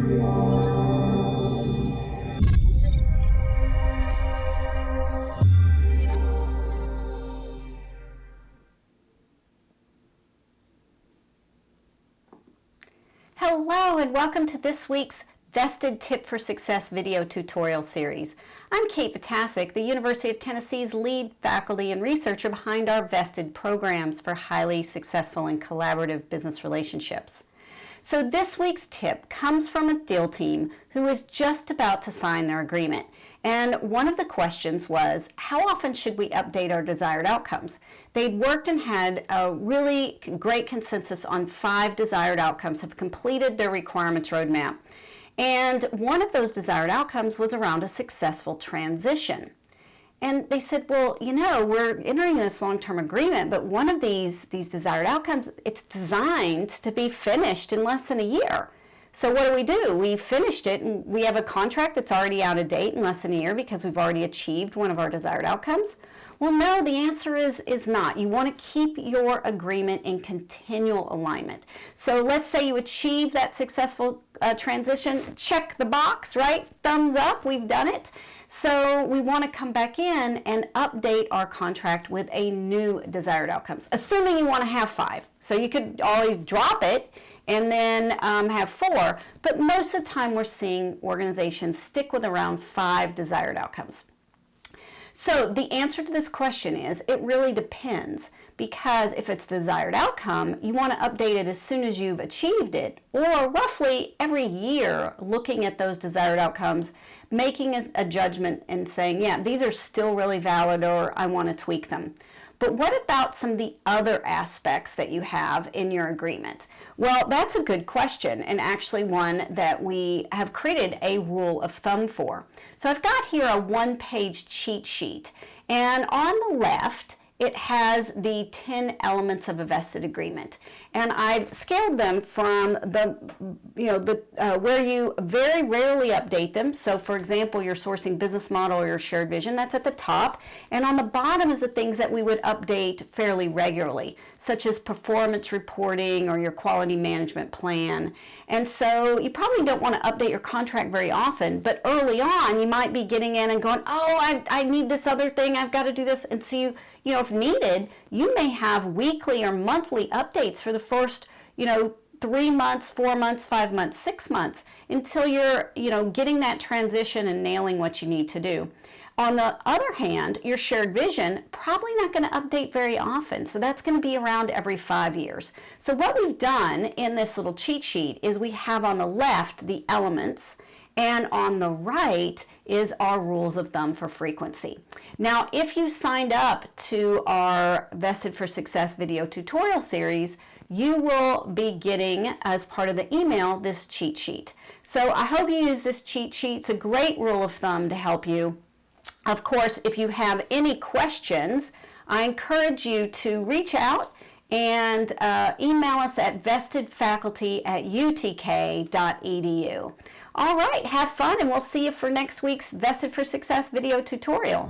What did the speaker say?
Hello and welcome to this week's Vested Tip for Success video tutorial series. I'm Kate Vitasic, the University of Tennessee's lead faculty and researcher behind our Vested programs for highly successful and collaborative business relationships. So this week's tip comes from a deal team who is just about to sign their agreement. And one of the questions was, how often should we update our desired outcomes? They'd worked and had a really great consensus on 5 desired outcomes, have completed their requirements roadmap. And one of those desired outcomes was around a successful transition. And they said, well, you know, we're entering this long-term agreement, but one of these desired outcomes, it's designed to be finished in less than a year. So what do? We finished it and we have a contract that's already out of date in less than a year because we've already achieved one of our desired outcomes. Well, no, the answer is not. You want to keep your agreement in continual alignment. So let's say you achieve that successful transition, check the box, right? Thumbs up, we've done it. So we want to come back in and update our contract with a new desired outcomes, assuming you want to have 5. So you could always drop it and then have 4, but most of the time we're seeing organizations stick with around 5 desired outcomes. So the answer to this question is, it really depends, because if it's desired outcome, you want to update it as soon as you've achieved it, or roughly every year looking at those desired outcomes, making a judgment and saying, yeah, these are still really valid, or I want to tweak them. But what about some of the other aspects that you have in your agreement? Well, that's a good question, and actually one that we have created a rule of thumb for. So I've got here a 1-page cheat sheet, and on the left it has the 10 elements of a vested agreement. And I've scaled them from where you very rarely update them. So for example, your sourcing business model or your shared vision, that's at the top. And on the bottom is the things that we would update fairly regularly, such as performance reporting or your quality management plan. And so you probably don't want to update your contract very often, but early on you might be getting in and going, oh, I need this other thing, I've got to do this. And so you know, if needed, you may have weekly or monthly updates for the first, 3 months, 4 months, 5 months, 6 months, until you're, getting that transition and nailing what you need to do. On the other hand, your shared vision, probably not going to update very often. So that's going to be around every 5 years. So what we've done in this little cheat sheet is we have on the left the elements, and on the right is our rules of thumb for frequency. Now, if you signed up to our Vested for Success video tutorial series, you will be getting, as part of the email, this cheat sheet. So I hope you use this cheat sheet. It's a great rule of thumb to help you. Of course, if you have any questions, I encourage you to reach out and email us at vestedfaculty@utk.edu. All right, have fun, and we'll see you for next week's Vested for Success video tutorial.